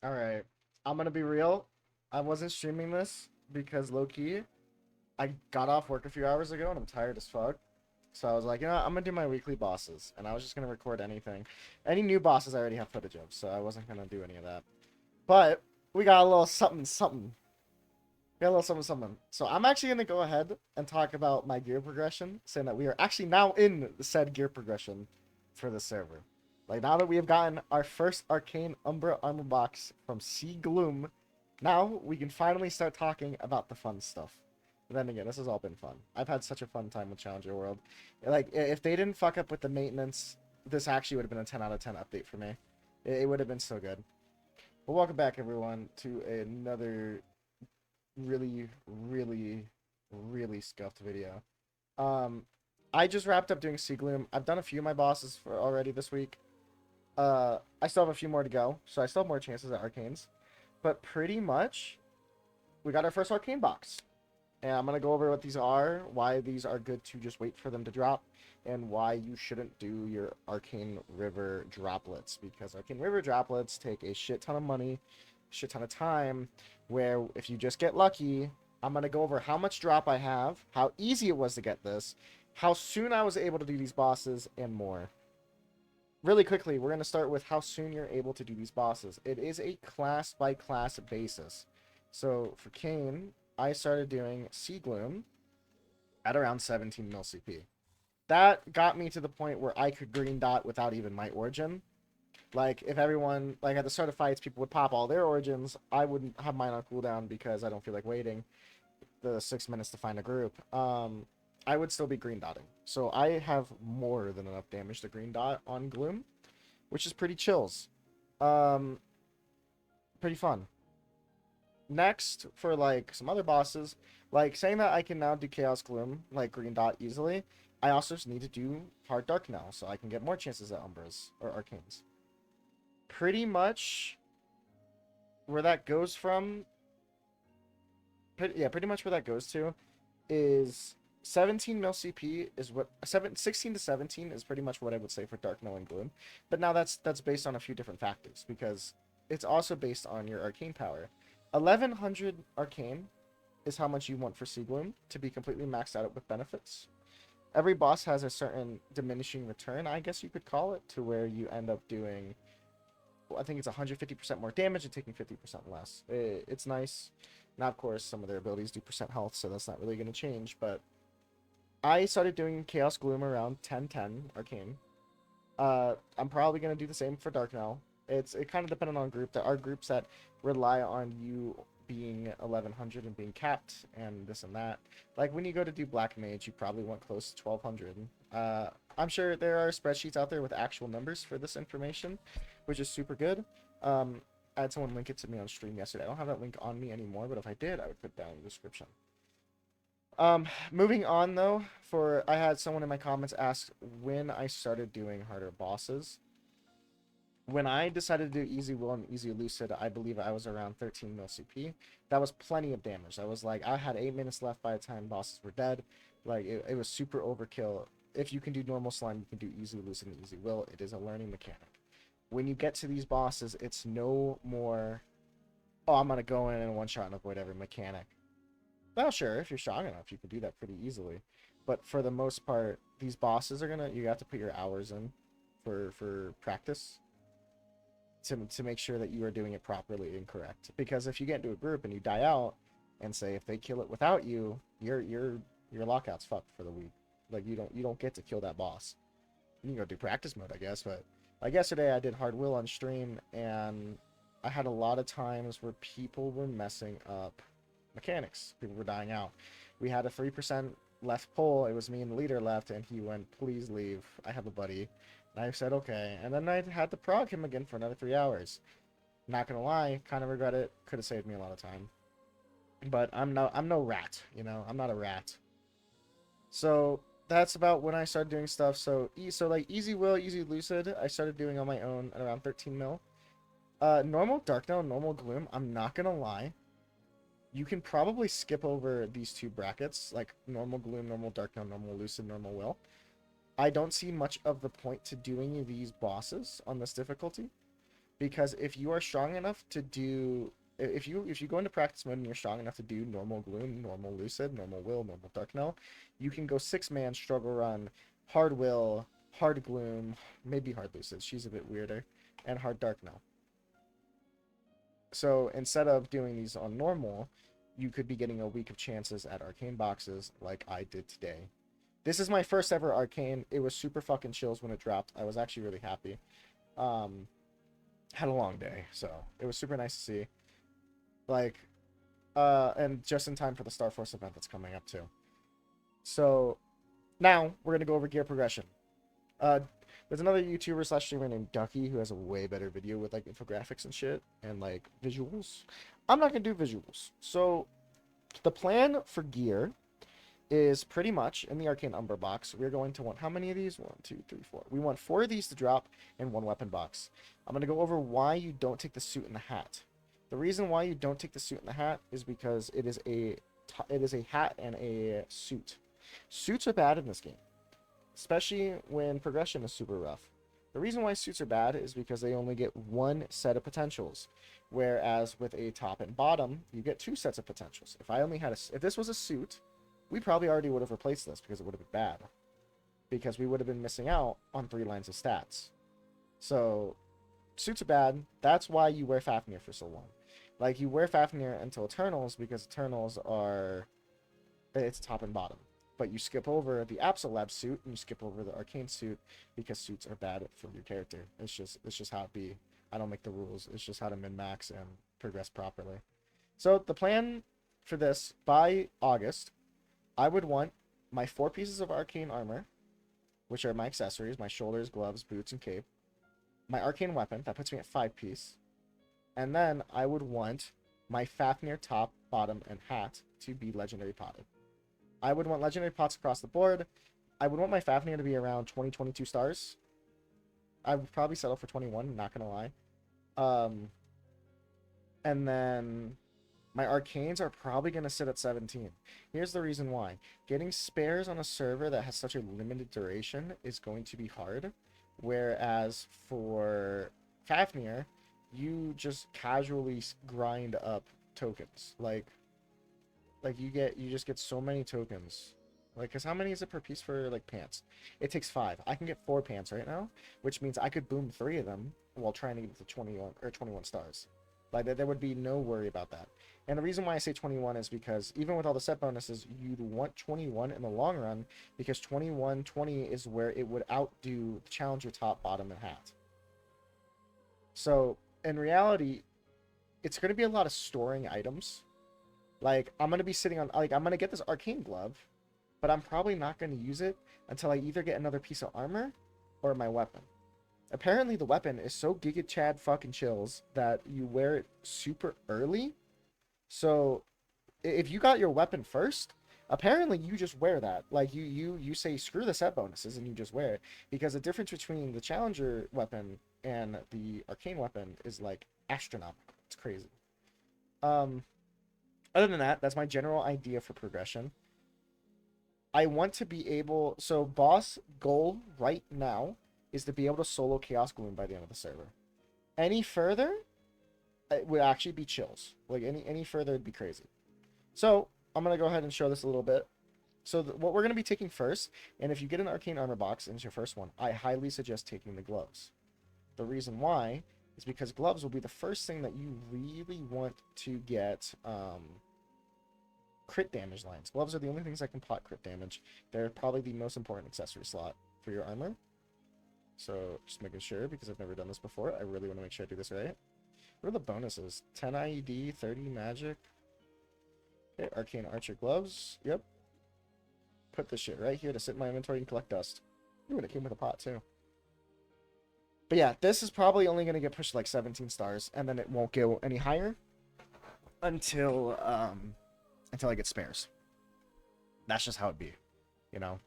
Alright. I'm gonna be real. I wasn't streaming this because low-key, I got off work a few hours ago and I'm tired as fuck. So I was like, I'm gonna do my weekly bosses, and I was just gonna record anything. Any new bosses I already have footage of, so I wasn't gonna do any of that. But we got a little something something. We got a little something something. So I'm actually gonna go ahead and talk about my gear progression, saying that we are actually now in the said gear progression for the server. Like now that we have gotten our first Arcane Umbra armor box from Gloom, now we can finally start talking about the fun stuff. But then again, this has all been fun. I've had such a fun time with Challenger World. Like if they didn't fuck up with the maintenance, this actually would have been a 10 out of 10 update for me. It would have been so good. Well, welcome back everyone to another really, really, really scuffed video. Um, I just wrapped up doing Sea Gloom. I've done a few of my bosses for already this week. I still have a few more to go, so I still have more chances at Arcanes. But pretty much, we got our first Arcane box. And I'm going to go over what these are, why these are good to just wait for them to drop, and why you shouldn't do your Arcane River droplets. Because Arcane River droplets take a shit ton of money, shit ton of time, where if you just get lucky, I'm going to go over how much drop I have, how easy it was to get this, how soon I was able to do these bosses, and more. Really quickly, we're going to start with how soon you're able to do these bosses. It is a class by class basis. So for Kane, I started doing Sea Gloom at around 17 mil CP. That got me to the point where I could green dot without even my origin. Like, if everyone, like at the start of fights, people would pop all their origins, I wouldn't have mine on cooldown because I don't feel like waiting the 6 minutes to find a group. I would still be green dotting. So I have more than enough damage to green dot on Gloom, which is pretty chills. Um, Pretty fun. Next, for like some other bosses, like saying that I can now do Chaos Gloom, like green dot easily, I also just need to do Hard Dark now, so I can get more chances at Umbras or Arcanes. Pretty much where that goes from, pretty much where that goes to is 17 mil CP is what 16 to 17 is pretty much what I would say for Dark Null and Gloom. But now that's based on a few different factors because it's also based on your arcane power. 1100 arcane is how much you want for Sea Gloom to be completely maxed out with benefits. Every boss has a certain diminishing return, I guess you could call it, to where you end up doing, well, I think it's 150% more damage and taking 50% less. It's nice. Now, of course, some of their abilities do percent health, so that's not really going to change, but I started doing Chaos Gloom around 1010 Arcane. I'm probably going to do the same for Dark now. It kind of dependent on group. There are groups that rely on you being 1100 and being capped and this and that. Like when you go to do Black Mage, you probably want close to 1200. I'm sure there are spreadsheets out there with actual numbers for this information, which is super good. I had someone link it to me on stream yesterday. I don't have that link on me anymore, but if I did, I would put it down in the description. Moving on though, I had someone in my comments ask when I started doing harder bosses. When I decided to do Easy Will and Easy Lucid, I believe I was around 13 mil CP. That was plenty of damage. I was like, I had 8 minutes left by the time bosses were dead. Like, it was super overkill. If you can do normal slime, you can do Easy Lucid and Easy Will. It is a learning mechanic. When you get to these bosses, it's no more, oh, I'm going to go in and one-shot and avoid every mechanic. Well, sure, if you're strong enough, you can do that pretty easily. But for the most part, these bosses are gonna, you have to put your hours in for practice to make sure that you are doing it properly and correct. Because if you get into a group and you die out, and say if they kill it without you, your lockout's fucked for the week. Like you don't get to kill that boss. You can go do practice mode, I guess. But like yesterday, I did hard will on stream, and I had a lot of times where people were messing up mechanics. People were dying out. We had a 3% left pull. It was me and the leader left, and he went, please leave. I have a buddy. And I said, okay. And then I had to prog him again for another 3 hours. Not gonna lie, kind of regret it. Could have saved me a lot of time. But I'm no rat, you know? I'm not a rat. So that's about when I started doing stuff. So like Easy Will, Easy Lucid, I started doing on my own at around 13 mil. Normal Dark Now, normal Gloom, I'm not gonna lie. You can probably skip over these two brackets, like normal Gloom, normal Dark Now, normal Lucid, normal Will. I don't see much of the point to doing these bosses on this difficulty, because if you are strong enough to do, if you go into practice mode and you're strong enough to do normal Gloom, normal Lucid, normal Will, normal Darknell, you can go 6-man struggle run, hard Will, hard Gloom, maybe hard Lucid. She's a bit weirder, and hard Darknell. So instead of doing these on normal, you could be getting a week of chances at arcane boxes like I did today. This is my first ever arcane. It was super fucking chills when it dropped. I was actually really happy. Had a long day, so it was super nice to see. Like, and just in time for the Starforce event that's coming up too. So now we're gonna go over gear progression. There's another YouTuber slash streamer named Ducky who has a way better video with like infographics and shit and like visuals. I'm not gonna do visuals. So the plan for gear is pretty much in the Arcane Umber box. We're going to want how many of these? 1, 2, 3, 4. We want 4 of these to drop in 1 weapon box. I'm gonna go over why you don't take the suit and the hat. The reason why you don't take the suit and the hat is because it is a hat and a suit. Suits are bad in this game, especially when progression is super rough. The reason why suits are bad is because they only get 1 set of potentials, whereas with a top and bottom, you get 2 sets of potentials. If this was a suit, we probably already would have replaced this because it would have been bad, because we would have been missing out on 3 lines of stats. So suits are bad. That's why you wear Fafnir for so long. Like, you wear Fafnir until Eternals because Eternals are, it's top and bottom. But you skip over the Absolab suit and you skip over the Arcane suit because suits are bad for your character. It's just how it be. I don't make the rules. It's just how to min-max and progress properly. So the plan for this, by August, I would want my 4 pieces of Arcane armor, which are my accessories, my shoulders, gloves, boots, and cape. My Arcane weapon, that puts me at 5 piece. And then I would want my Fafnir top, bottom, and hat to be legendary potted. I would want legendary pots across the board. I would want my Fafnir to be around 20, 22 stars. I would probably settle for 21, not gonna lie. And then my Arcanes are probably gonna sit at 17. Here's the reason why. Getting spares on a server that has such a limited duration is going to be hard. Whereas for Fafnir, you just casually grind up tokens. Like you just get so many tokens. Like, because how many is it per piece for, like, pants? It takes 5. I can get 4 pants right now, which means I could boom 3 of them while trying to get to 21 stars. Like, there would be no worry about that. And the reason why I say 21 is because even with all the set bonuses, you'd want 21 in the long run, because 20 is where it would outdo the Challenger top, bottom, and hat. So, in reality, it's going to be a lot of storing items. Like, I'm going to be sitting on, like, I'm going to get this Arcane glove, but I'm probably not going to use it until I either get another piece of armor or my weapon. Apparently, the weapon is so Giga Chad fucking chills that you wear it super early. So, if you got your weapon first, apparently you just wear that. Like, you say, screw the set bonuses, and you just wear it. Because the difference between the Challenger weapon and the Arcane weapon is, like, astronomical. It's crazy. Other than that, that's my general idea for progression. I want to be able... So, boss goal right now is to be able to solo Chaos Gloom by the end of the server. Any further, it would actually be chills. Like, any further, it'd be crazy. So, I'm going to go ahead and show this a little bit. So, what we're going to be taking first, and if you get an Arcane Armor box, and it's your first one, I highly suggest taking the gloves. The reason why is because gloves will be the first thing that you really want to get crit damage lines. Gloves are the only things that can pot crit damage. They're probably the most important accessory slot for your armor. So, just making sure, because I've never done this before, I really want to make sure I do this right. What are the bonuses? 10 IED, 30 magic. Okay, Arcane Archer gloves. Yep. Put this shit right here to sit in my inventory and collect dust. Ooh, and it came with a pot, too. But yeah, this is probably only going to get pushed like 17 stars, and then it won't go any higher until I get spares. That's just how it be, you know?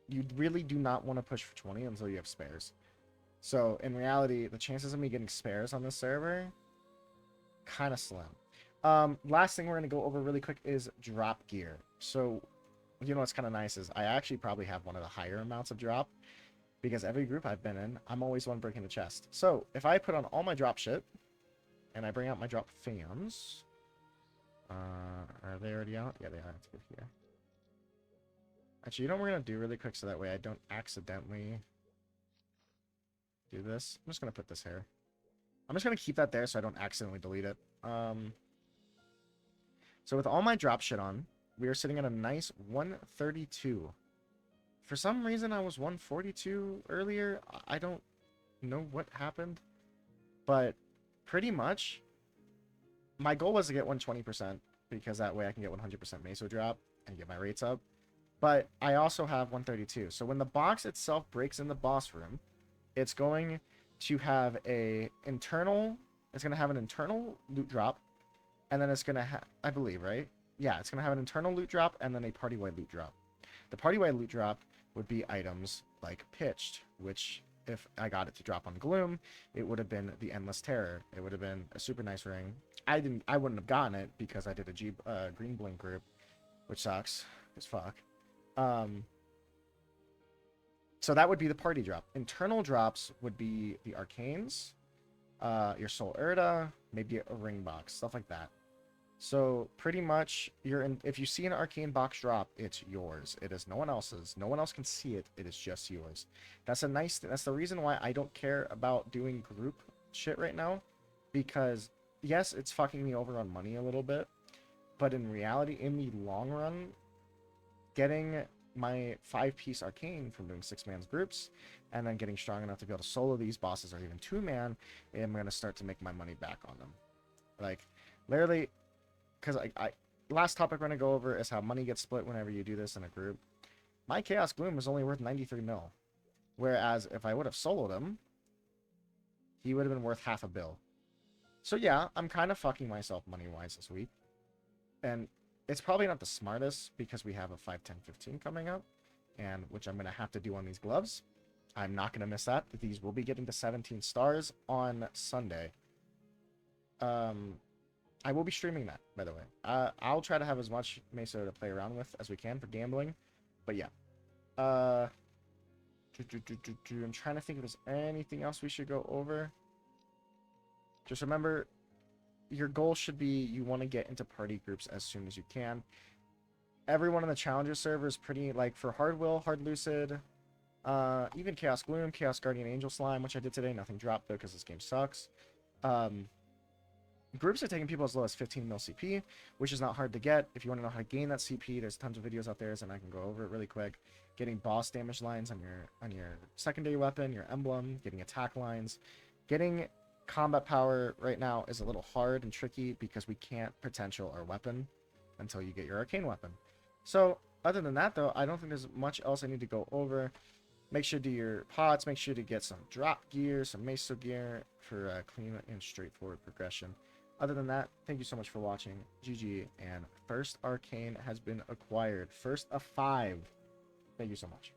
You really do not want to push for 20 until you have spares. So, in reality, the chances of me getting spares on this server, kind of slim. Last thing we're going to go over really quick is drop gear. So, you know what's kind of nice is I actually probably have one of the higher amounts of drop. Because every group I've been in, I'm always one breaking the chest. So, if I put on all my drop shit, and I bring out my drop fams... are they already out? Yeah, they are. Let's go here. Actually, you know what we're going to do really quick so that way I don't accidentally do this? I'm just going to put this here. I'm just going to keep that there so I don't accidentally delete it. So with all my drop shit on, we are sitting at a nice 132. For some reason, I was 142 earlier. I don't know what happened. But pretty much, my goal was to get 120% because that way I can get 100% meso drop and get my rates up. But I also have 132. So when the box itself breaks in the boss room, it's going to have a internal... It's going to have an internal loot drop. And then it's going to have... I believe, right? Yeah, it's going to have an internal loot drop and then a party-wide loot drop. The party-wide loot drop would be items like Pitched, which if I got it to drop on Gloom, it would have been the Endless Terror. It would have been a super nice ring. I wouldn't have gotten it because I did a green blink group, which sucks as fuck. So that would be the party drop. Internal drops would be the Arcanes, your Soul Erda, maybe a ring box, stuff like that. So pretty much, if you see an Arcane box drop, it's yours. It is no one else's. No one else can see it. It is just yours. That's a nice thing. That's the reason why I don't care about doing group shit right now, because yes, it's fucking me over on money a little bit, but in reality, in the long run, getting my 5-piece Arcane from doing 6-man groups and then getting strong enough to be able to solo these bosses or even 2-man, I'm going to start to make my money back on them. Like, literally, because last topic we're going to go over is how money gets split whenever you do this in a group. My Chaos Gloom is only worth 93 mil. Whereas if I would have soloed him, he would have been worth half a bill. So yeah, I'm kind of fucking myself money-wise this week. And it's probably not the smartest because we have a 5, 10, 15 coming up, and which I'm going to have to do on these gloves. I'm not going to miss that. These will be getting to 17 stars on Sunday. I will be streaming that, by the way. I'll try to have as much Meso to play around with as we can for gambling. But yeah. I'm trying to think if there's anything else we should go over. Just remember, your goal should be you want to get into party groups as soon as you can. Everyone in the Challenger server is pretty, like, for Hard Will, Hard Lucid, even Chaos Gloom, Chaos Guardian Angel Slime, which I did today. Nothing dropped, though, because this game sucks. Groups are taking people as low as 15 mil CP, which is not hard to get. If you want to know how to gain that CP, there's tons of videos out there, and I can go over it really quick. Getting boss damage lines on your secondary weapon, your emblem, getting attack lines. Getting combat power right now is a little hard and tricky because we can't potential our weapon until you get your arcane weapon. So, other than that, though, I don't think there's much else I need to go over. Make sure to do your pots. Make sure to get some drop gear, some meso gear for clean and straightforward progression. Other than that, thank you so much for watching. GG, and first Arcane has been acquired. First of 5. Thank you so much.